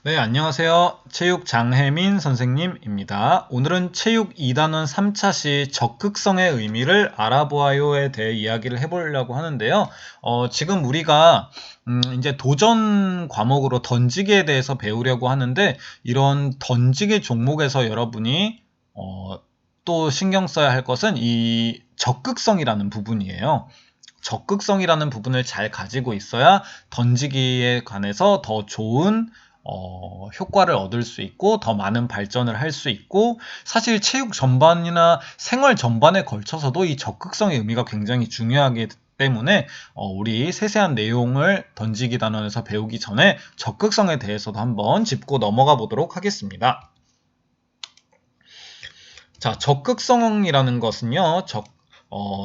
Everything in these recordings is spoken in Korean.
네, 안녕하세요. 체육 장혜민 선생님입니다. 오늘은 체육 2단원 3차 시 적극성의 의미를 알아보아요에 대해 이야기를 해보려고 하는데요. 지금 우리가 이제 도전 과목으로 던지기에 대해서 배우려고 하는데, 이런 던지기 종목에서 여러분이 또 신경 써야 할 것은 이 적극성이라는 부분이에요. 적극성이라는 부분을 잘 가지고 있어야 던지기에 관해서 더 좋은 효과를 얻을 수 있고 더 많은 발전을 할 수 있고, 사실 체육 전반이나 생활 전반에 걸쳐서도 이 적극성의 의미가 굉장히 중요하기 때문에 우리 세세한 내용을 던지기 단원에서 배우기 전에 적극성에 대해서도 한번 짚고 넘어가 보도록 하겠습니다. 자, 적극성이라는 것은요,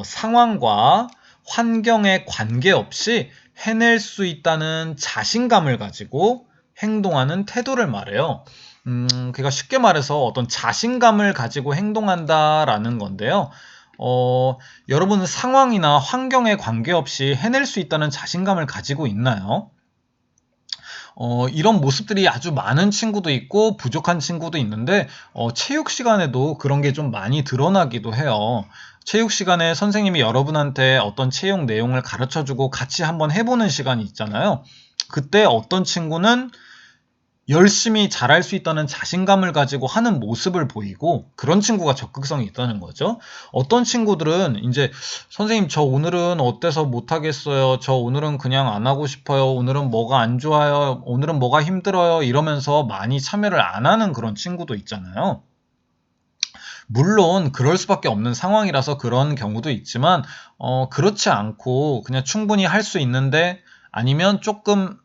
상황과 환경에 관계없이 해낼 수 있다는 자신감을 가지고 행동하는 태도를 말해요. 그러니까 쉽게 말해서 어떤 자신감을 가지고 행동한다라는 건데요. 여러분은 상황이나 환경에 관계없이 해낼 수 있다는 자신감을 가지고 있나요? 이런 모습들이 아주 많은 친구도 있고 부족한 친구도 있는데, 체육 시간에도 그런 게 좀 많이 드러나기도 해요. 체육 시간에 선생님이 여러분한테 어떤 체육 내용을 가르쳐주고 같이 한번 해보는 시간이 있잖아요. 그때 어떤 친구는 열심히 잘할 수 있다는 자신감을 가지고 하는 모습을 보이고, 그런 친구가 적극성이 있다는 거죠. 어떤 친구들은 이제 선생님 저 오늘은 어때서 못하겠어요, 저 오늘은 그냥 안 하고 싶어요, 오늘은 뭐가 안 좋아요, 오늘은 뭐가 힘들어요 이러면서 많이 참여를 안 하는 그런 친구도 있잖아요. 물론 그럴 수밖에 없는 상황이라서 그런 경우도 있지만, 그렇지 않고 그냥 충분히 할 수 있는데, 아니면 조금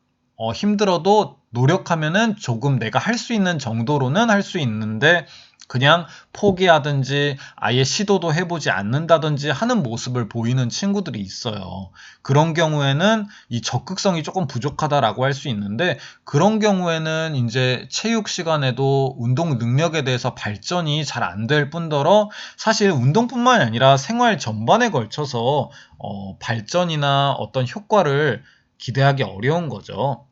힘들어도 노력하면은 조금 내가 할 수 있는 정도로는 할 수 있는데 그냥 포기하든지 아예 시도도 해보지 않는다든지 하는 모습을 보이는 친구들이 있어요. 그런 경우에는 이 적극성이 조금 부족하다라고 할 수 있는데, 그런 경우에는 이제 체육 시간에도 운동 능력에 대해서 발전이 잘 안 될 뿐더러, 사실 운동뿐만이 아니라 생활 전반에 걸쳐서 발전이나 어떤 효과를 기대하기 어려운 거죠.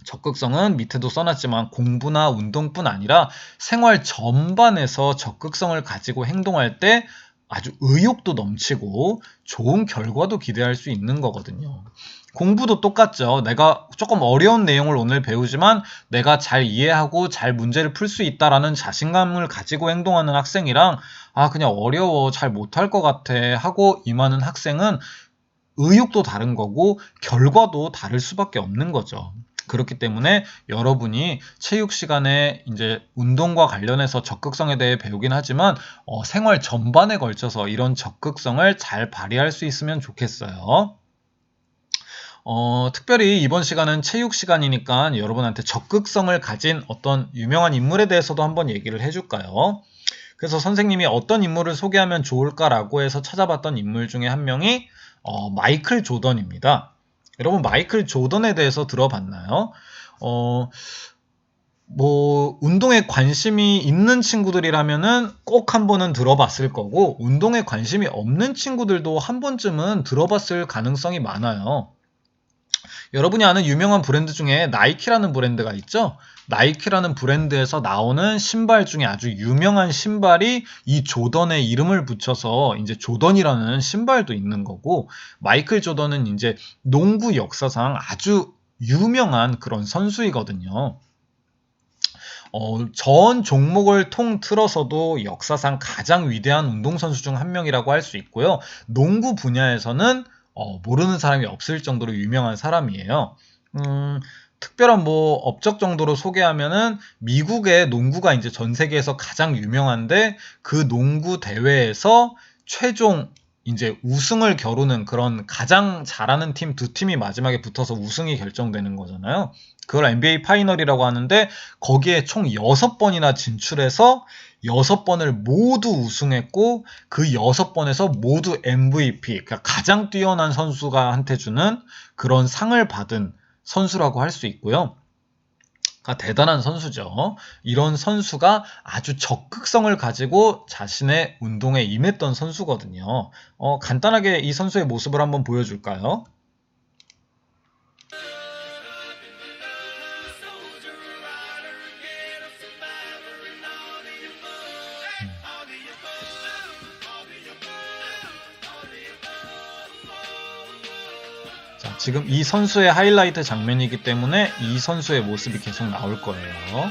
적극성은 밑에도 써놨지만 공부나 운동뿐 아니라 생활 전반에서 적극성을 가지고 행동할 때 아주 의욕도 넘치고 좋은 결과도 기대할 수 있는 거거든요. 공부도 똑같죠. 내가 조금 어려운 내용을 오늘 배우지만 내가 잘 이해하고 잘 문제를 풀 수 있다라는 자신감을 가지고 행동하는 학생이랑, 그냥 어려워 잘 못할 것 같아 하고 임하는 학생은 의욕도 다른 거고 결과도 다를 수밖에 없는 거죠. 그렇기 때문에 여러분이 체육 시간에 이제 운동과 관련해서 적극성에 대해 배우긴 하지만, 생활 전반에 걸쳐서 이런 적극성을 잘 발휘할 수 있으면 좋겠어요. 특별히 이번 시간은 체육 시간이니까 여러분한테 적극성을 가진 어떤 유명한 인물에 대해서도 한번 얘기를 해줄까요? 그래서 선생님이 어떤 인물을 소개하면 좋을까라고 해서 찾아봤던 인물 중에 한 명이 마이클 조던입니다. 여러분 마이클 조던에 대해서 들어봤나요? 운동에 관심이 있는 친구들이라면은 꼭 한 번은 들어봤을 거고, 운동에 관심이 없는 친구들도 한 번쯤은 들어봤을 가능성이 많아요. 여러분이 아는 유명한 브랜드 중에 나이키라는 브랜드가 있죠? 나이키라는 브랜드에서 나오는 신발 중에 아주 유명한 신발이 이 조던의 이름을 붙여서 이제 조던이라는 신발도 있는 거고, 마이클 조던은 이제 농구 역사상 아주 유명한 그런 선수이거든요. 전 종목을 통틀어서도 역사상 가장 위대한 운동선수 중 한 명이라고 할 수 있고요. 농구 분야에서는 모르는 사람이 없을 정도로 유명한 사람이에요. 특별한 업적 정도로 소개하면은 미국의 농구가 이제 전 세계에서 가장 유명한데, 그 농구 대회에서 최종 이제 우승을 겨루는 그런 가장 잘하는 팀 두 팀이 마지막에 붙어서 우승이 결정되는 거잖아요. 그걸 NBA 파이널이라고 하는데, 거기에 총 6번이나 진출해서 6번을 모두 우승했고, 그 6번에서 모두 MVP, 그러니까 가장 뛰어난 선수가 한테 주는 그런 상을 받은 선수라고 할 수 있고요. 대단한 선수죠. 이런 선수가 아주 적극성을 가지고 자신의 운동에 임했던 선수거든요. 간단하게 이 선수의 모습을 한번 보여줄까요? 지금 이 선수의 하이라이트 장면이기 때문에 이 선수의 모습이 계속 나올 거예요.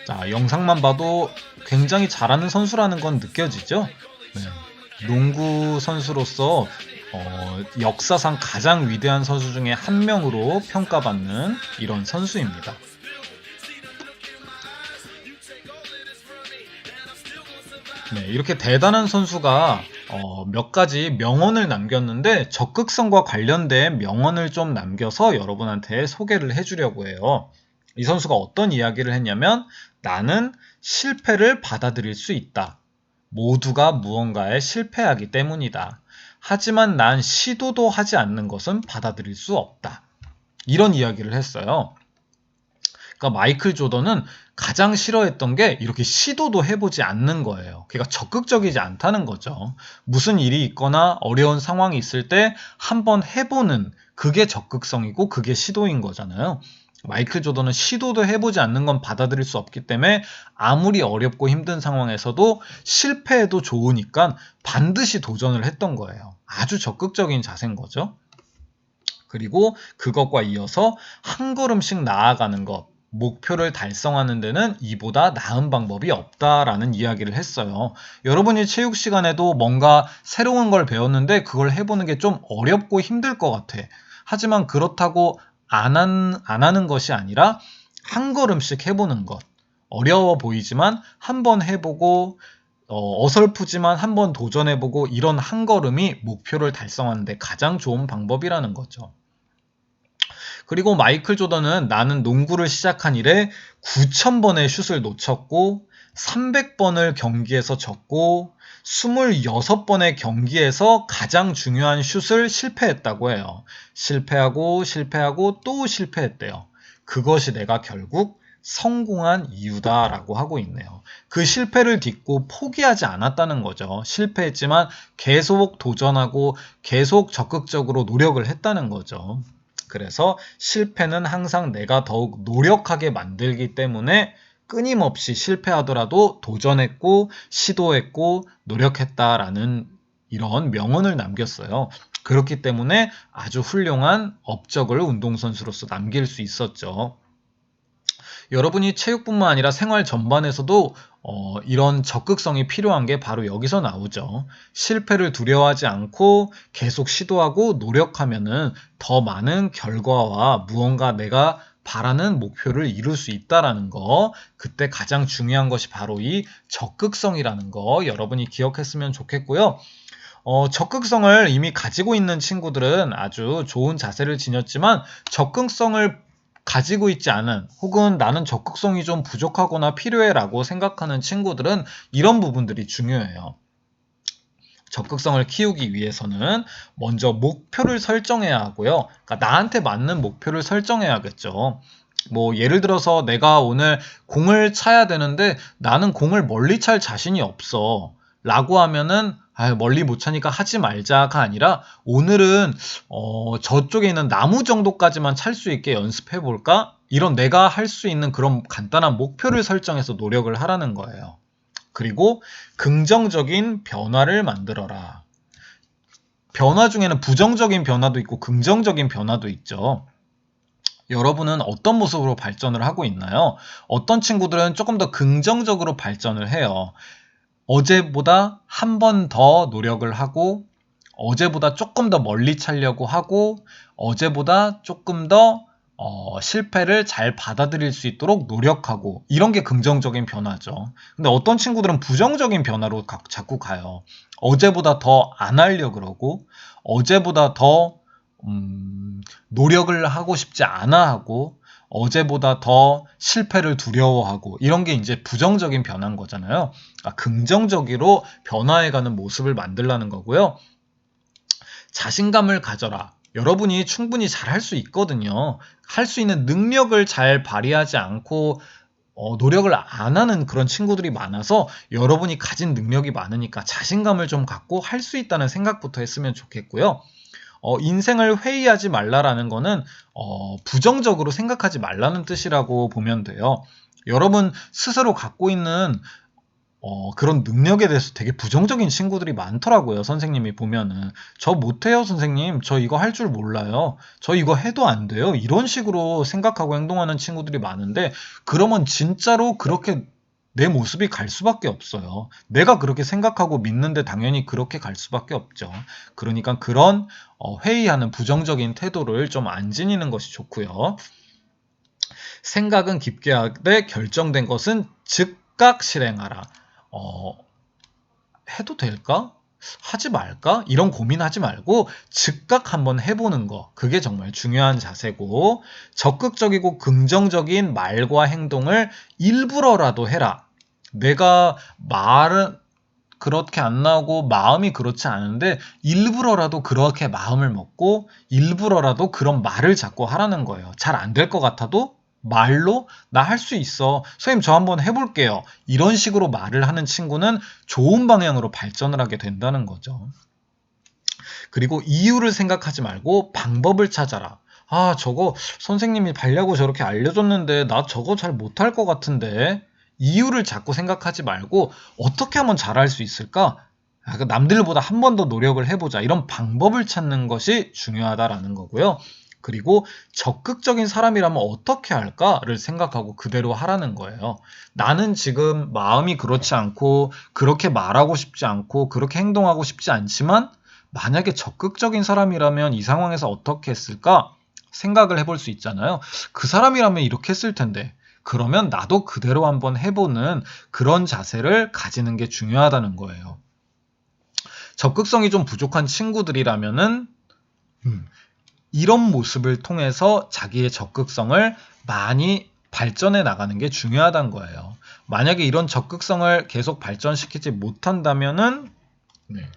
자, 영상만 봐도 굉장히 잘하는 선수라는 건 느껴지죠? 네. 농구 선수로서 역사상 가장 위대한 선수 중에 한 명으로 평가받는 이런 선수입니다. 네, 이렇게 대단한 선수가 몇 가지 명언을 남겼는데 적극성과 관련된 명언을 좀 남겨서 여러분한테 소개를 해주려고 해요. 이 선수가 어떤 이야기를 했냐면 나는 실패를 받아들일 수 있다. 모두가 무언가에 실패하기 때문이다. 하지만 난 시도도 하지 않는 것은 받아들일 수 없다. 이런 이야기를 했어요. 그러니까 마이클 조던은 가장 싫어했던 게 이렇게 시도도 해보지 않는 거예요. 그러니까 적극적이지 않다는 거죠. 무슨 일이 있거나 어려운 상황이 있을 때 한번 해보는 그게 적극성이고 그게 시도인 거잖아요. 마이클 조던은 시도도 해보지 않는 건 받아들일 수 없기 때문에 아무리 어렵고 힘든 상황에서도 실패해도 좋으니까 반드시 도전을 했던 거예요. 아주 적극적인 자세인 거죠. 그리고 그것과 이어서 한 걸음씩 나아가는 것, 목표를 달성하는 데는 이보다 나은 방법이 없다라는 이야기를 했어요. 여러분이 체육 시간에도 뭔가 새로운 걸 배웠는데 그걸 해보는 게 좀 어렵고 힘들 것 같아. 하지만 그렇다고 안 하는 것이 아니라 한 걸음씩 해보는 것. 어려워 보이지만 한번 해보고 어설프지만 한번 도전해보고 이런 한 걸음이 목표를 달성하는 데 가장 좋은 방법이라는 거죠. 그리고 마이클 조던은 나는 농구를 시작한 이래 9,000번의 슛을 놓쳤고 300번을 경기에서 졌고 26번의 경기에서 가장 중요한 슛을 실패했다고 해요. 실패하고 또 실패했대요. 그것이 내가 결국 성공한 이유다라고 하고 있네요. 그 실패를 딛고 포기하지 않았다는 거죠. 실패했지만 계속 도전하고 계속 적극적으로 노력을 했다는 거죠. 그래서 실패는 항상 내가 더욱 노력하게 만들기 때문에 끊임없이 실패하더라도 도전했고 시도했고 노력했다라는 이런 명언을 남겼어요. 그렇기 때문에 아주 훌륭한 업적을 운동선수로서 남길 수 있었죠. 여러분이 체육뿐만 아니라 생활 전반에서도 이런 적극성이 필요한 게 바로 여기서 나오죠. 실패를 두려워하지 않고 계속 시도하고 노력하면은 더 많은 결과와 무언가 내가 바라는 목표를 이룰 수 있다라는 거, 그때 가장 중요한 것이 바로 이 적극성이라는 거 여러분이 기억했으면 좋겠고요. 적극성을 이미 가지고 있는 친구들은 아주 좋은 자세를 지녔지만 적극성을 가지고 있지 않은 혹은 나는 적극성이 좀 부족하거나 필요해라고 생각하는 친구들은 이런 부분들이 중요해요. 적극성을 키우기 위해서는 먼저 목표를 설정해야 하고요. 그러니까 나한테 맞는 목표를 설정해야겠죠. 뭐 예를 들어서 내가 오늘 공을 차야 되는데 나는 공을 멀리 찰 자신이 없어 라고 하면은 멀리 못 차니까 하지 말자가 아니라 오늘은 저쪽에 있는 나무 정도까지만 찰 수 있게 연습해 볼까? 이런 내가 할 수 있는 그런 간단한 목표를 설정해서 노력을 하라는 거예요. 그리고 긍정적인 변화를 만들어라. 변화 중에는 부정적인 변화도 있고 긍정적인 변화도 있죠. 여러분은 어떤 모습으로 발전을 하고 있나요? 어떤 친구들은 조금 더 긍정적으로 발전을 해요. 어제보다 한 번 더 노력을 하고 어제보다 조금 더 멀리 차려고 하고 어제보다 조금 더 실패를 잘 받아들일 수 있도록 노력하고 이런 게 긍정적인 변화죠. 근데 어떤 친구들은 부정적인 변화로 자꾸 가요. 어제보다 더 안 하려고 그러고 어제보다 더 노력을 하고 싶지 않아 하고 어제보다 더 실패를 두려워하고 이런 게 이제 부정적인 변화인 거잖아요. 긍정적으로 변화해가는 모습을 만들라는 거고요. 자신감을 가져라. 여러분이 충분히 잘 할 수 있거든요. 할 수 있는 능력을 잘 발휘하지 않고 노력을 안 하는 그런 친구들이 많아서 여러분이 가진 능력이 많으니까 자신감을 좀 갖고 할 수 있다는 생각부터 했으면 좋겠고요. 인생을 회의하지 말라라는 거는 부정적으로 생각하지 말라는 뜻이라고 보면 돼요. 여러분 스스로 갖고 있는 그런 능력에 대해서 되게 부정적인 친구들이 많더라고요. 선생님이 보면은. 저 못해요, 선생님. 저 이거 할 줄 몰라요. 저 이거 해도 안 돼요. 이런 식으로 생각하고 행동하는 친구들이 많은데, 그러면 진짜로 그렇게 내 모습이 갈 수밖에 없어요. 내가 그렇게 생각하고 믿는데 당연히 그렇게 갈 수밖에 없죠. 그러니까 그런 회의하는 부정적인 태도를 좀 안 지니는 것이 좋고요. 생각은 깊게 하되 결정된 것은 즉각 실행하라. 어, 해도 될까? 하지 말까? 이런 고민하지 말고 즉각 한번 해보는 거. 그게 정말 중요한 자세고, 적극적이고 긍정적인 말과 행동을 일부러라도 해라. 내가 말은 그렇게 안 나오고 마음이 그렇지 않은데 일부러라도 그렇게 마음을 먹고 일부러라도 그런 말을 자꾸 하라는 거예요. 잘 안 될 것 같아도 말로 나 할 수 있어. 선생님 저 한번 해볼게요. 이런 식으로 말을 하는 친구는 좋은 방향으로 발전을 하게 된다는 거죠. 그리고 이유를 생각하지 말고 방법을 찾아라. 아, 저거 선생님이 발려고 저렇게 알려줬는데 나 저거 잘 못할 것 같은데. 이유를 자꾸 생각하지 말고 어떻게 하면 잘할 수 있을까? 남들보다 한 번 더 노력을 해보자. 이런 방법을 찾는 것이 중요하다라는 거고요. 그리고 적극적인 사람이라면 어떻게 할까를 생각하고 그대로 하라는 거예요. 나는 지금 마음이 그렇지 않고 그렇게 말하고 싶지 않고 그렇게 행동하고 싶지 않지만 만약에 적극적인 사람이라면 이 상황에서 어떻게 했을까 생각을 해볼 수 있잖아요. 그 사람이라면 이렇게 했을 텐데 그러면 나도 그대로 한번 해보는 그런 자세를 가지는 게 중요하다는 거예요. 적극성이 좀 부족한 친구들이라면은 이런 모습을 통해서 자기의 적극성을 많이 발전해 나가는 게 중요하다는 거예요. 만약에 이런 적극성을 계속 발전시키지 못한다면은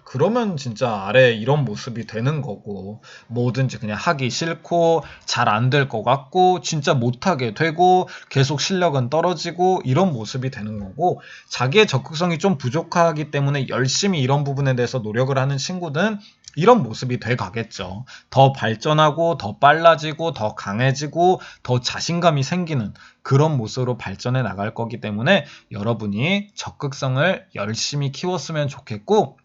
그러면 진짜 아래 이런 모습이 되는 거고 뭐든지 그냥 하기 싫고 잘 안 될 것 같고 진짜 못하게 되고 계속 실력은 떨어지고 이런 모습이 되는 거고 자기의 적극성이 좀 부족하기 때문에 열심히 이런 부분에 대해서 노력을 하는 친구는 이런 모습이 돼 가겠죠. 더 발전하고 더 빨라지고 더 강해지고 더 자신감이 생기는 그런 모습으로 발전해 나갈 거기 때문에 여러분이 적극성을 열심히 키웠으면 좋겠고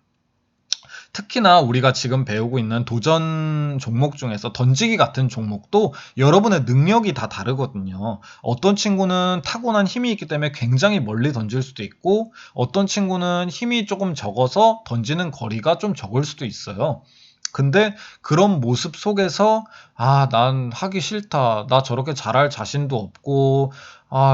특히나 우리가 지금 배우고 있는 도전 종목 중에서 던지기 같은 종목도 여러분의 능력이 다 다르거든요. 어떤 친구는 타고난 힘이 있기 때문에 굉장히 멀리 던질 수도 있고 어떤 친구는 힘이 조금 적어서 던지는 거리가 좀 적을 수도 있어요. 근데 그런 모습 속에서 난 하기 싫다. 나 저렇게 잘할 자신도 없고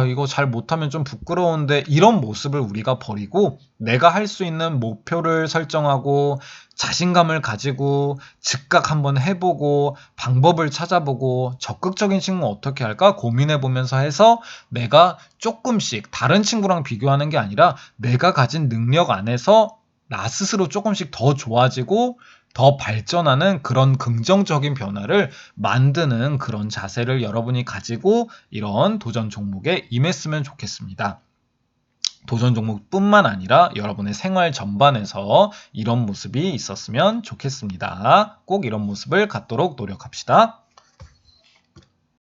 이거 잘 못하면 좀 부끄러운데 이런 모습을 우리가 버리고 내가 할 수 있는 목표를 설정하고 자신감을 가지고 즉각 한번 해보고 방법을 찾아보고 적극적인 친구는 어떻게 할까 고민해보면서 해서 내가 조금씩 다른 친구랑 비교하는 게 아니라 내가 가진 능력 안에서 나 스스로 조금씩 더 좋아지고 더 발전하는 그런 긍정적인 변화를 만드는 그런 자세를 여러분이 가지고 이런 도전 종목에 임했으면 좋겠습니다. 도전 종목뿐만 아니라 여러분의 생활 전반에서 이런 모습이 있었으면 좋겠습니다. 꼭 이런 모습을 갖도록 노력합시다.